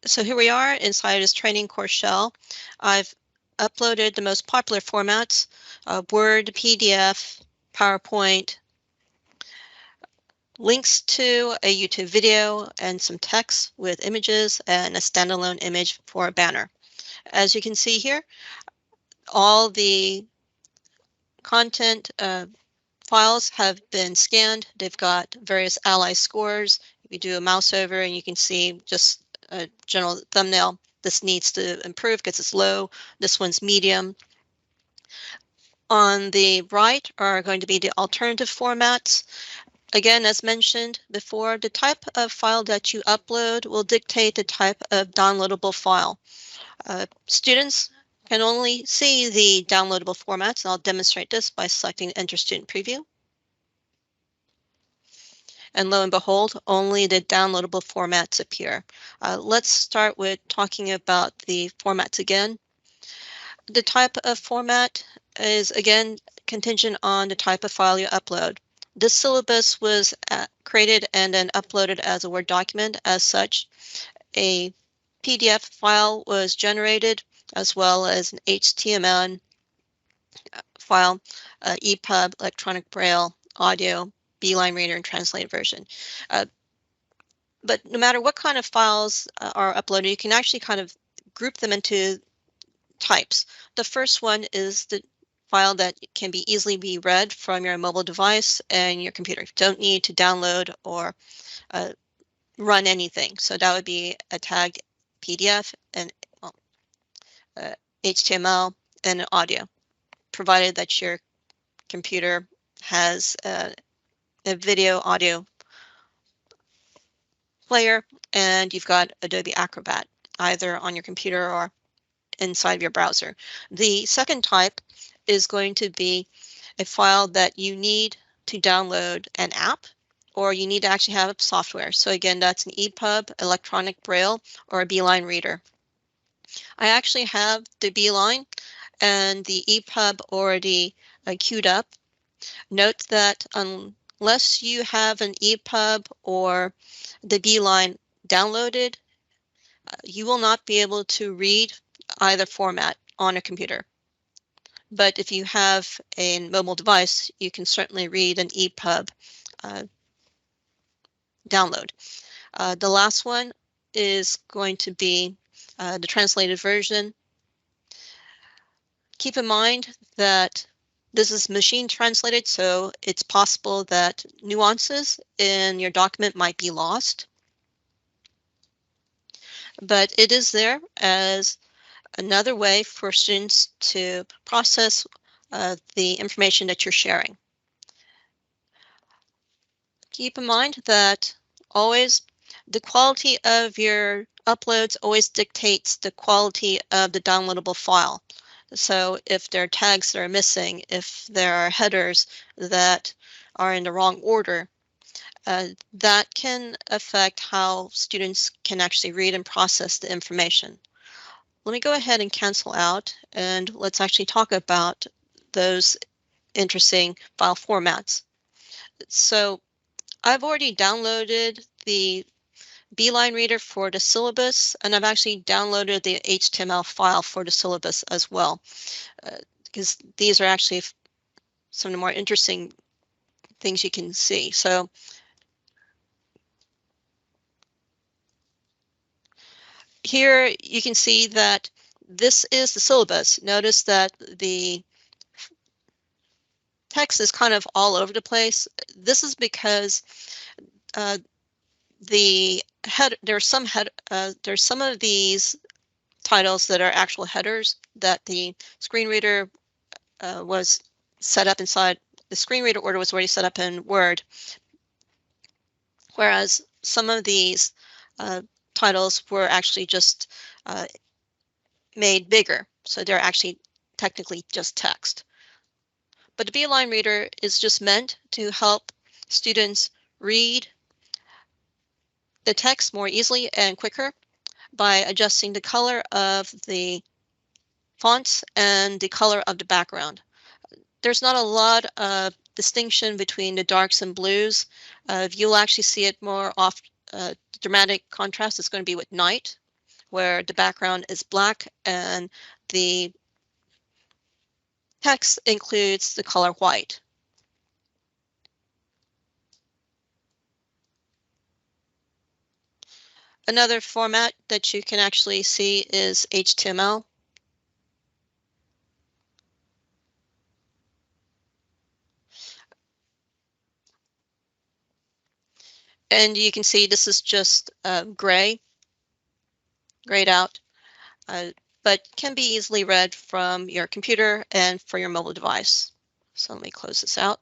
So here we are inside this training course shell. I've uploaded the most popular formats, Word, PDF, PowerPoint, links to a YouTube video, and some text with images and a standalone image for a banner. As you can see here, all the content files have been scanned. They've got various ally scores. You do a mouse over and you can see just a general thumbnail. This needs to improve because it's low. This one's medium. On the right are going to be the alternative formats. Again, as mentioned before, the type of file that you upload will dictate the type of downloadable file. Students can only see the downloadable formats, and I'll demonstrate this by selecting Enter Student Preview. And lo and behold, only the downloadable formats appear. Let's start with talking about the formats again. The type of format is, again, contingent on the type of file you upload. This syllabus was created and then uploaded as a Word document. As such, a PDF file was generated, as well as an HTML file, EPUB, electronic braille, audio, Beeline Reader, and translated version. But no matter what kind of files are uploaded, you can actually kind of group them into types. The first one is the file that can be easily be read from your mobile device and your computer. You don't need to download or run anything. So that would be a tagged PDF and HTML and an audio, provided that your computer has a video audio player and you've got Adobe Acrobat either on your computer or inside of your browser. The second type is going to be a file that you need to download an app, or you need to actually have software. So again, that's an EPUB, electronic braille, or a Beeline reader. I actually have the Beeline and the EPUB already queued up. Note that unless you have an EPUB or the Beeline downloaded, you will not be able to read either format on a computer. But if you have a mobile device, you can certainly read an EPUB download. The last one is going to be the translated version. Keep in mind that this is machine translated, so it's possible that nuances in your document might be lost. But it is there as another way for students to process the information that you're sharing. Keep in mind that always the quality of your uploads always dictates the quality of the downloadable file. So if there are tags that are missing, if there are headers that are in the wrong order, that can affect how students can actually read and process the information. Let me go ahead and cancel out, and let's actually talk about those interesting file formats. So I've already downloaded the Beeline reader for the syllabus, and I've actually downloaded the HTML file for the syllabus as well, because these are actually some of the more interesting things you can see. So here you can see that this is the syllabus. Notice that the text is kind of all over the place. This is because there's some of these titles that are actual headers that the screen reader was set up inside. The screen reader order was already set up in Word, whereas some of these titles were actually just made bigger, so they're actually technically just text. But the Beeline reader is just meant to help students read the text more easily and quicker by adjusting the color of the fonts and the color of the background. There's not a lot of distinction between the darks and blues. You'll actually see it more off dramatic contrast. It's going to be with night, where the background is black and the text includes the color white. Another format that you can actually see is HTML. And you can see this is just grayed out, but can be easily read from your computer and for your mobile device. So let me close this out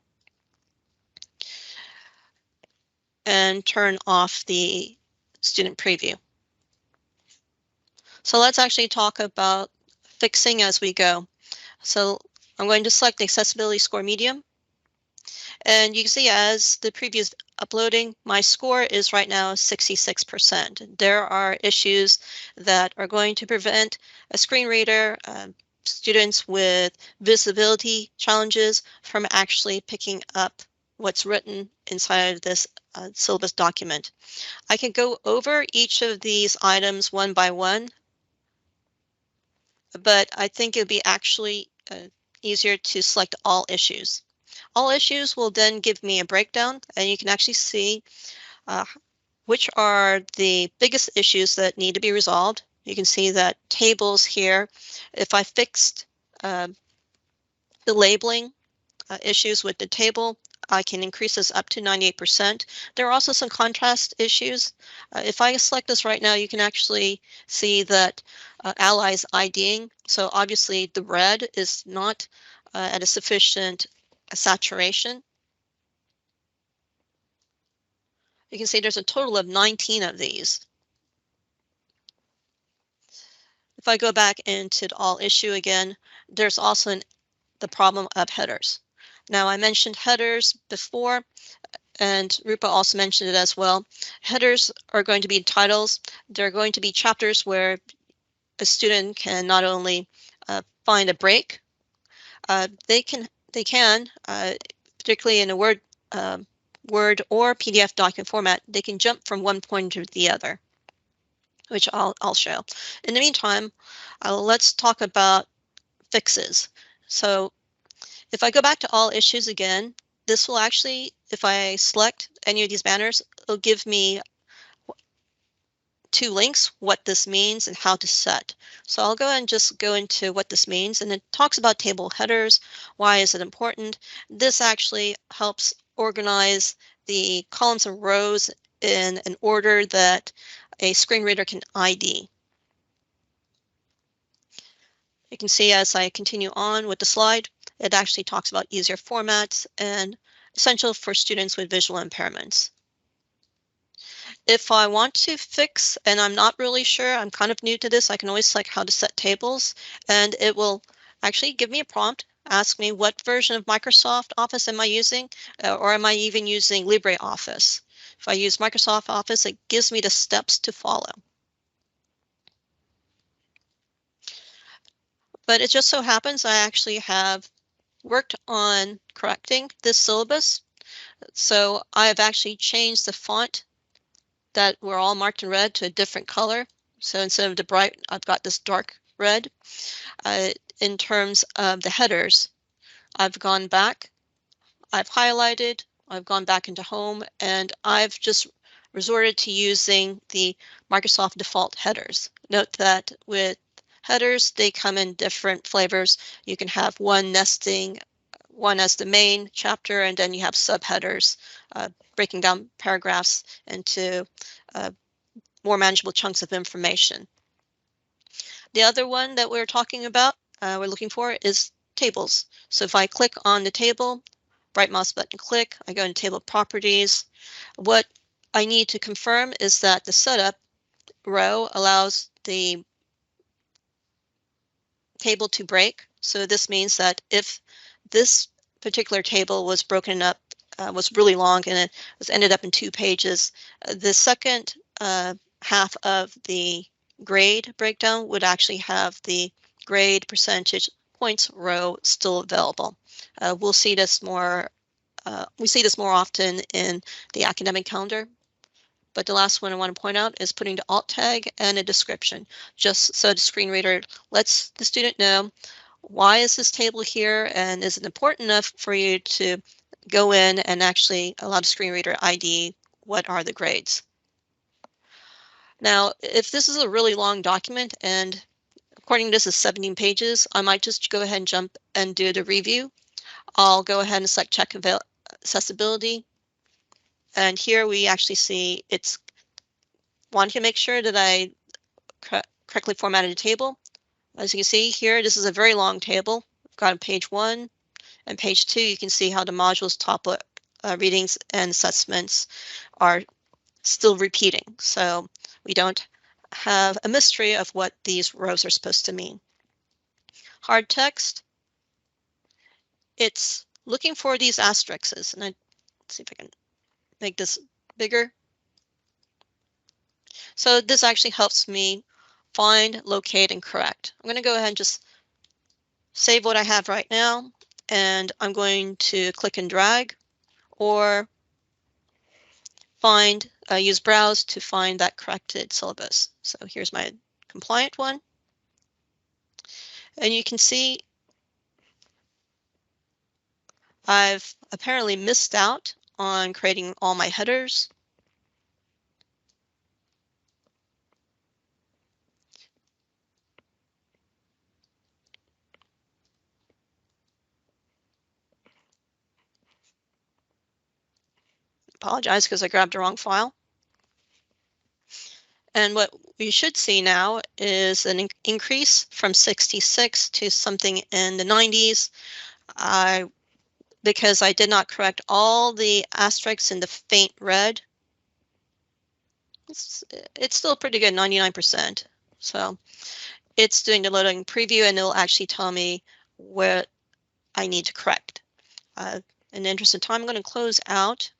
and turn off the student preview. So let's actually talk about fixing as we go. So I'm going to select the accessibility score medium. And you can see as the preview is uploading, my score is right now 66%. There are issues that are going to prevent a screen reader, students with visibility challenges from actually picking up what's written inside of this syllabus document. I can go over each of these items one by one, but I think it would be actually easier to select all issues. All issues will then give me a breakdown, and you can actually see which are the biggest issues that need to be resolved. You can see that tables here, if I fixed the labeling issues with the table, I can increase this up to 98%. There are also some contrast issues. If I select this right now, you can actually see that Ally's IDing. So obviously the red is not at a sufficient saturation. You can see there's a total of 19 of these. If I go back into the all issue again, there's also the problem of headers. Now I mentioned headers before, and Rupa also mentioned it as well. Headers are going to be titles. They're going to be chapters where a student can not only find a break, they can particularly in a Word or PDF document format, they can jump from one point to the other, which I'll show. In the meantime, let's talk about fixes. So if I go back to all issues again, this will actually, if I select any of these banners, it'll give me two links, what this means and how to set. So I'll go and just go into what this means, and it talks about table headers. Why is it important? This actually helps organize the columns and rows in an order that a screen reader can ID. You can see as I continue on with the slide, it actually talks about easier formats and essential for students with visual impairments. If I want to fix, and I'm not really sure, I'm kind of new to this, I can always select how to set tables, and it will actually give me a prompt, ask me what version of Microsoft Office am I using, or am I even using LibreOffice. If I use Microsoft Office, it gives me the steps to follow. But it just so happens I actually have worked on correcting this syllabus. So I've actually changed the font that were all marked in red to a different color. So instead of the bright, I've got this dark red. In terms of the headers, I've gone back, I've highlighted, I've gone back into home, and I've just resorted to using the Microsoft default headers. Note that with headers, they come in different flavors. You can have one nesting, one as the main chapter, and then you have subheaders breaking down paragraphs into more manageable chunks of information. The other one that we're talking about, we're looking for is tables. So if I click on the table, right mouse button click, I go into table properties. What I need to confirm is that the setup row allows the table to break. So this means that if this particular table was broken up, was really long and it was ended up in 2 pages, the second half of the grade breakdown would actually have the grade percentage points row still available. We'll see this more. We see this more often in the academic calendar. But the last one I want to point out is putting the alt tag and a description, just so the screen reader lets the student know why is this table here and is it important enough for you to go in and actually allow the screen reader ID what are the grades. Now, if this is a really long document and according to this is 17 pages, I might just go ahead and jump and do the review. I'll go ahead and select check accessibility. And here we actually see it's wanting to make sure that I correctly formatted the table. As you can see here, this is a very long table. I've got page 1 and page 2. You can see how the module's top readings and assessments are still repeating. So we don't have a mystery of what these rows are supposed to mean. Hard text, it's looking for these asterisks. And let's see if I can make this bigger. So this actually helps me find, locate, and correct. I'm going to go ahead and just save what I have right now, and I'm going to click and drag or find, use browse to find that corrected syllabus. So here's my compliant one. And you can see I've apparently missed out on creating all my headers. Apologize because I grabbed the wrong file. And what we should see now is an increase from 66 to something in the 90s. Because I did not correct all the asterisks in the faint red. It's still pretty good, 99%. So it's doing the loading preview and it'll actually tell me where I need to correct. In the interest of time, I'm going to close out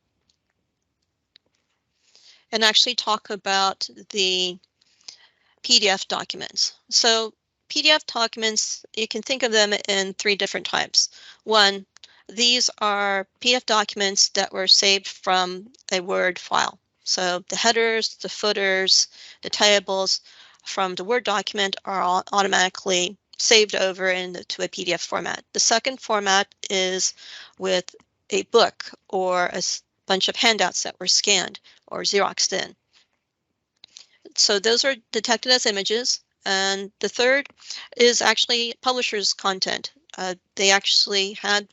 and actually talk about the PDF documents. So PDF documents, you can think of them in 3 different types. One, these are PDF documents that were saved from a Word file. So the headers, the footers, the tables from the Word document are all automatically saved over into a PDF format. The second format is with a book or a bunch of handouts that were scanned or Xeroxed in. So those are detected as images. And the third is actually publishers' content. They actually had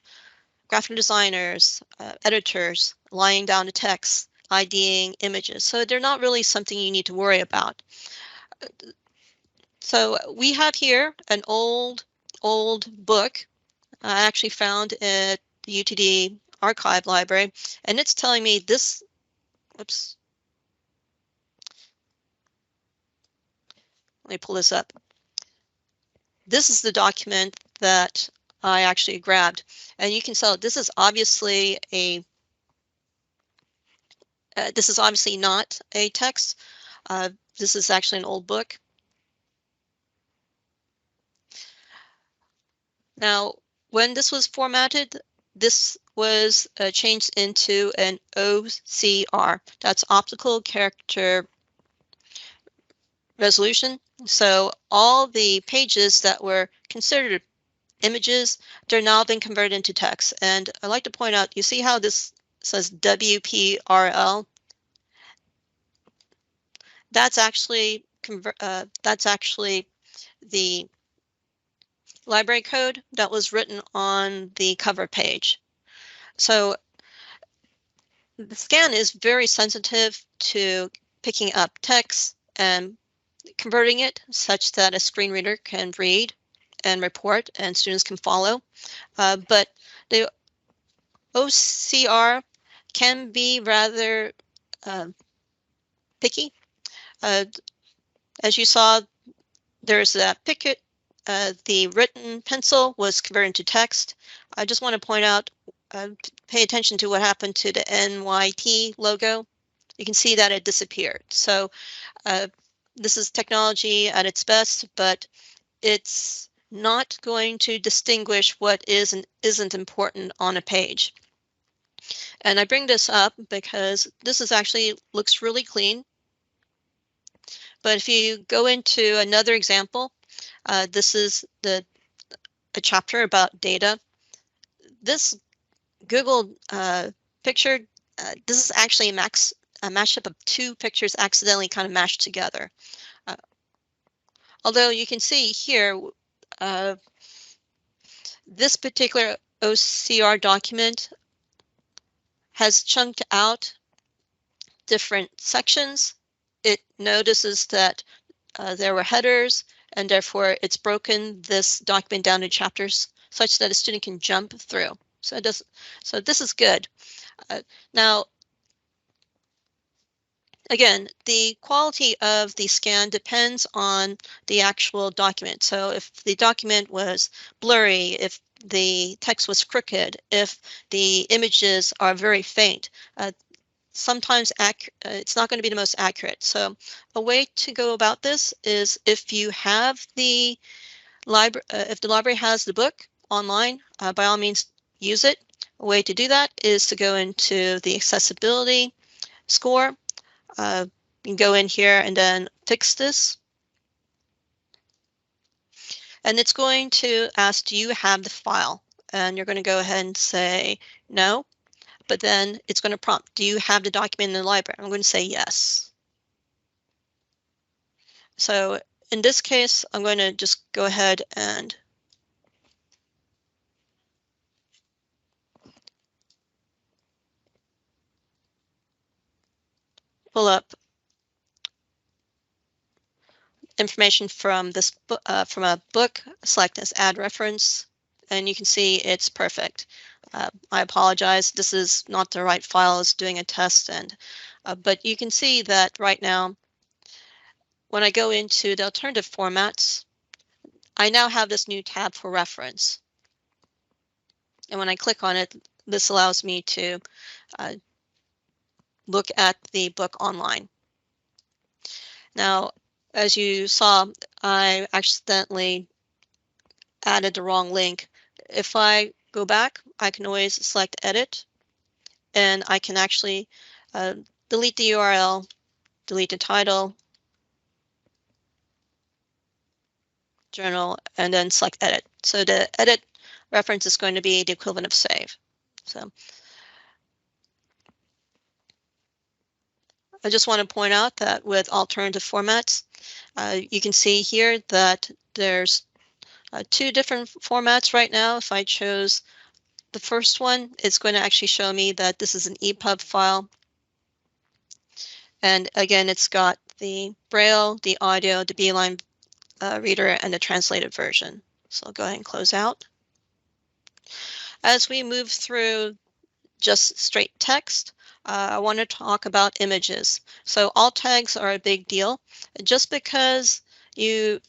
graphic designers, editors laying down the text, IDing images. So they're not really something you need to worry about. So we have here an old book I actually found at the UTD archive library, and it's telling me this, oops. Let me pull this up. This is the document that I actually grabbed, and you can tell this is obviously not a text. This is actually an old book. Now, when this was formatted, this was changed into an OCR. That's optical character resolution. So all the pages that were considered images, they're now been converted into text. And I'd like to point out, you see how this says WPRL? That's actually the library code that was written on the cover page. So the scan is very sensitive to picking up text and converting it such that a screen reader can read and report and students can follow. But the OCR can be rather picky. As you saw, there's that picket. The written pencil was converted into text. I just want to point out, pay attention to what happened to the NYT logo. You can see that it disappeared. So this is technology at its best, but it's not going to distinguish what is and isn't important on a page. And I bring this up because this is actually looks really clean. But if you go into another example, this is a chapter about data. This Google picture, this is actually a mashup of two pictures accidentally kind of mashed together. Although you can see here, this particular OCR document has chunked out different sections. It notices that there were headers, and therefore it's broken this document down into chapters such that a student can jump through. So this is good. Now, again, the quality of the scan depends on the actual document. So if the document was blurry, if the text was crooked, if the images are very faint, sometimes it's not going to be the most accurate. So a way to go about this is if you have the library, if the library has the book online, by all means use it. A way to do that is to go into the accessibility score. You can go in here and then fix this. And it's going to ask, do you have the file? And you're going to go ahead and say no. But then it's going to prompt, do you have the document in the library? I'm going to say yes. So in this case, I'm going to just go ahead and pull up information from this from a book, select as add reference, and you can see it's perfect. I apologize, this is not the right file. It's doing a test, and but you can see that right now when I go into the alternative formats, I now have this new tab for reference. And when I click on it, this allows me to look at the book online. Now, as you saw, I accidentally added the wrong link. If I go back, I can always select edit, and I can actually delete the URL, delete the title, journal, and then select edit. So the edit reference is going to be the equivalent of save. So I just want to point out that with alternative formats, you can see here that there's two different formats right now. If I chose the first one, it's going to actually show me that this is an EPUB file. And again, it's got the Braille, the audio, the Beeline reader, and the translated version. So I'll go ahead and close out. As we move through just straight text, I want to talk about images. So alt tags are a big deal. Just because you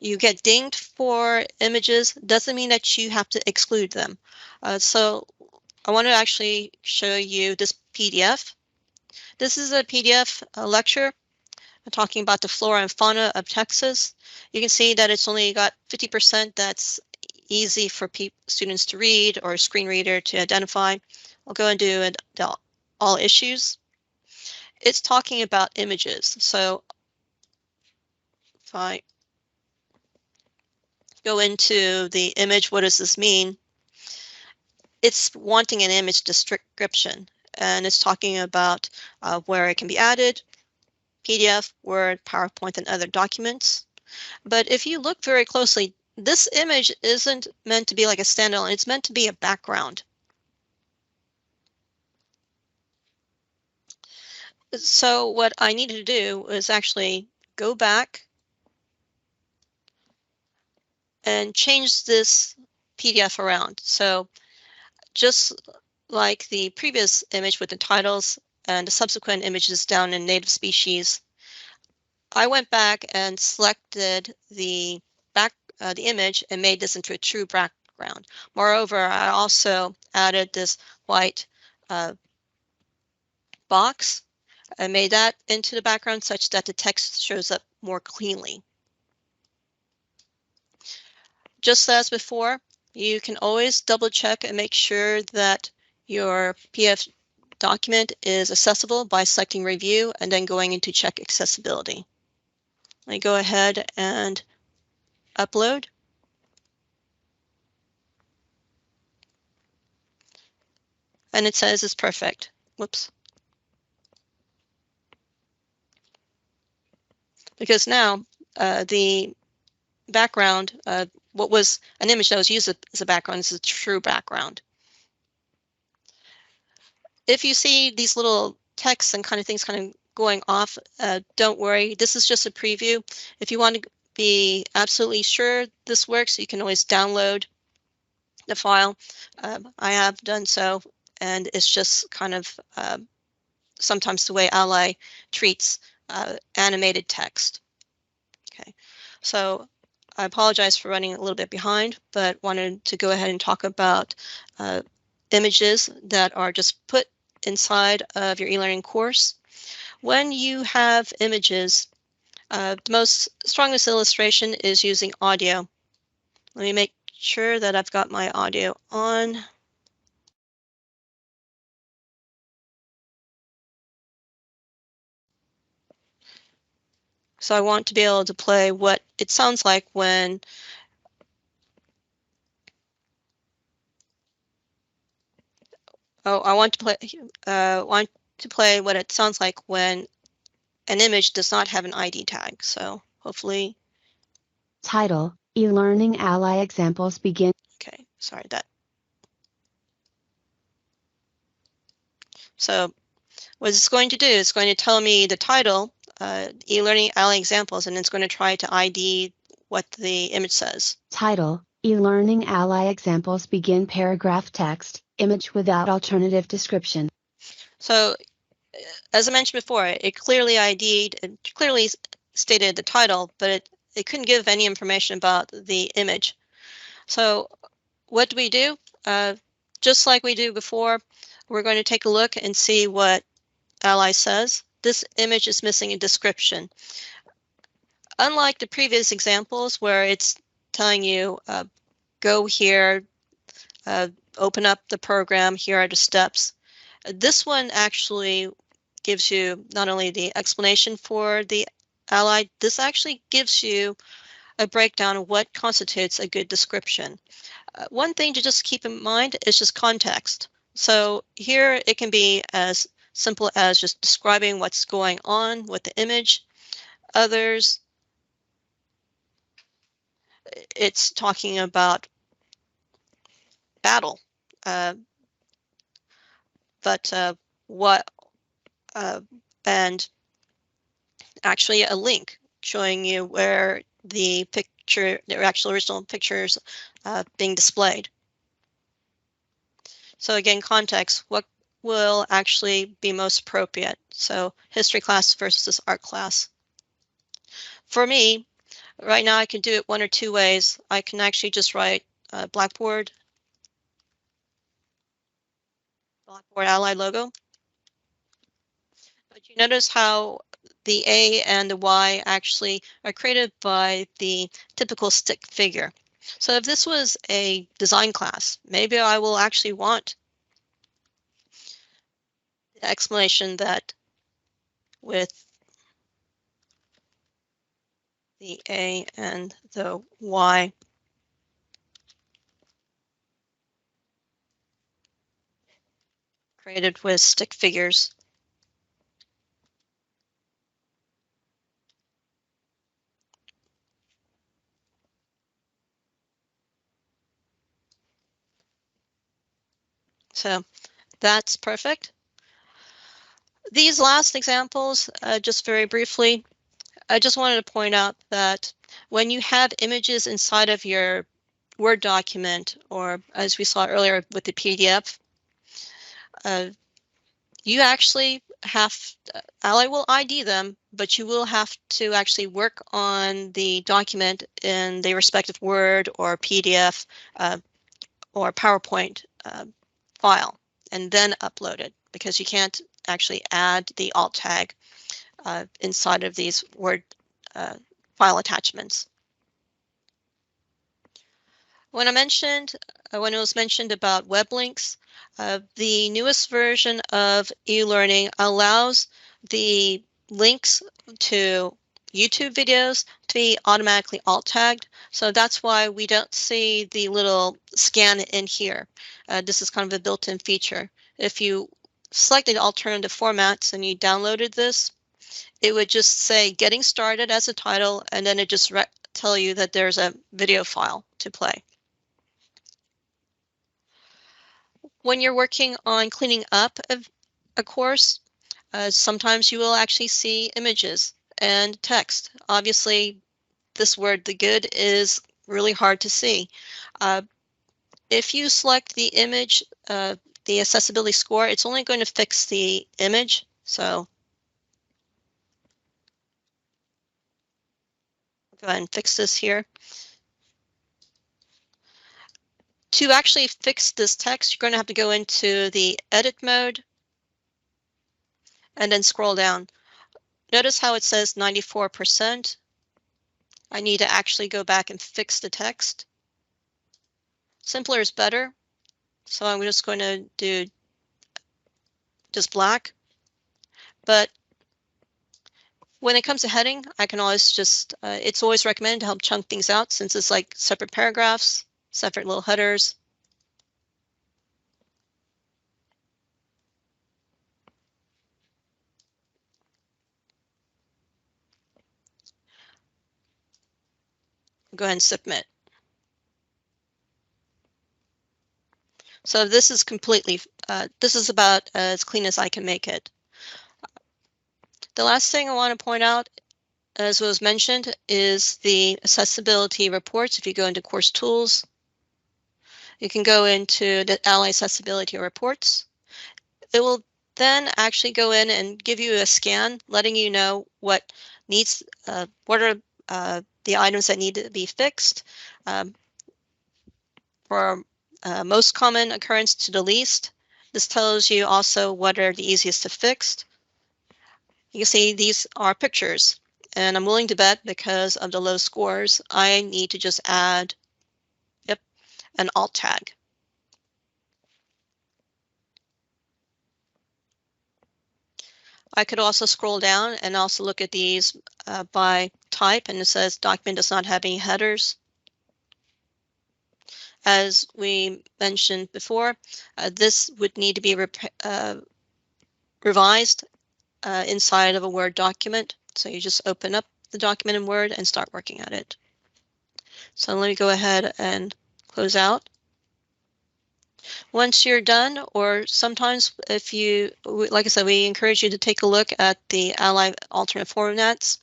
get dinged for images doesn't mean that you have to exclude them. So I want to actually show you this PDF. This is a PDF lecture talking about the flora and fauna of Texas. You can see that it's only got 50% that's easy for students to read or a screen reader to identify. I'll go and do all issues. It's talking about images. So if I go into the image, what does this mean? It's wanting an image description, and it's talking about where it can be added, PDF, Word, PowerPoint, and other documents. But if you look very closely, this image isn't meant to be like a standalone. It's meant to be a background. So what I needed to do is actually go back and change this PDF around. So just like the previous image with the titles and the subsequent images down in native species, I went back and selected the image and made this into a true background. Moreover, I also added this white box. I made that into the background such that the text shows up more cleanly. Just as before, you can always double check and make sure that your PDF document is accessible by selecting Review and then going into Check Accessibility. I go ahead and upload. And it says it's perfect. Whoops. Because now the background, what was an image that was used as a background, is a true background. If you see these little texts and kind of things kind of going off, don't worry. This is just a preview. If you want to be absolutely sure this works, you can always download the file. I have done so, and it's just kind of sometimes the way Ally treats animated text. Okay, so I apologize for running a little bit behind, but wanted to go ahead and talk about images that are just put inside of your e-learning course. When you have images, the most strongest illustration is using audio. Let me make sure that I've got my audio on. So I want to be able to play what it sounds like when I want to play what it sounds like when an image does not have an ID tag. So hopefully. Title: E-Learning Ally Examples Begin. Okay, sorry that. So what it's going to do is going to tell me the title, E-Learning Ally Examples, and it's going to try to ID what the image says. Title: E-Learning Ally Examples Begin. Paragraph text, image without alternative description. So as I mentioned before, it clearly ID'd, it clearly stated the title, but it couldn't give any information about the image. So what do? Just like we do before, we're going to take a look and see what Ally says. This image is missing a description. Unlike the previous examples where it's telling you, go here, open up the program, here are the steps. This one actually gives you not only the explanation for the Ally, this actually gives you a breakdown of what constitutes a good description. One thing to just keep in mind is just context. So here it can be as simple as just describing what's going on with the image. Others, it's talking about battle, what and actually a link showing you where the picture, the actual original pictures being displayed. So again, context, what will actually be most appropriate? So history class versus art class. For me, right now I can do it one or two ways. I can actually just write Blackboard Ally logo. But you notice how the A and the Y actually are created by the typical stick figure. So if this was a design class, maybe I will actually want the explanation that with the A and the Y created with stick figures. So that's perfect. These last examples, just very briefly, I just wanted to point out that when you have images inside of your Word document, or as we saw earlier with the PDF, you actually have, Ally will ID them, but you will have to actually work on the document in the respective Word or PDF or PowerPoint file and then upload it, because you can't actually add the alt tag inside of these Word file attachments. When it was mentioned about web links, the newest version of e-learning allows the links to YouTube videos to be automatically alt tagged. So that's why we don't see the little scan in here. This is kind of a built-in feature. If you selected alternative formats and you downloaded this, it would just say getting started as a title, and then it just tell you that there's a video file to play. When you're working on cleaning up a course, sometimes you will actually see images and text. Obviously, this word, the good, is really hard to see. If you select the image, the accessibility score, it's only going to fix the image. So go ahead and fix this here. To actually fix this text, you're going to have to go into the edit mode and then scroll down. Notice how it says 94%. I need to actually go back and fix the text. Simpler is better. So I'm just going to do just black. But when it comes to heading, I can always just, it's always recommended to help chunk things out since it's like separate paragraphs, separate little headers. Go ahead and submit. So this is completely, this is about as clean as I can make it. The last thing I want to point out, as was mentioned, is the accessibility reports. If you go into course tools, you can go into the Ally accessibility reports. It will then actually go in and give you a scan, letting you know what needs, what are the items that need to be fixed. For most common occurrence to the least, this tells you also what are the easiest to fix. You can see these are pictures, and I'm willing to bet because of the low scores, I need to just add, yep, an alt tag. I could also scroll down and also look at these by type, and it says document does not have any headers. As we mentioned before, this would need to be revised inside of a Word document. So you just open up the document in Word and start working at it. So let me go ahead and close out. Once you're done, or sometimes if you, like I said, we encourage you to take a look at the Ally alternate formats.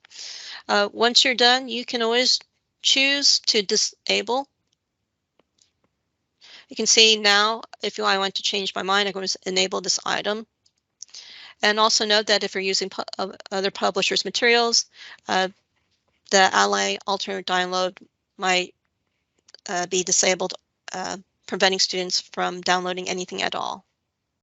Once you're done, you can always choose to disable. You can see now, if I want to change my mind, I'm going to enable this item. And also note that if you're using other publishers' materials, the Ally alternate download might be disabled, preventing students from downloading anything at all.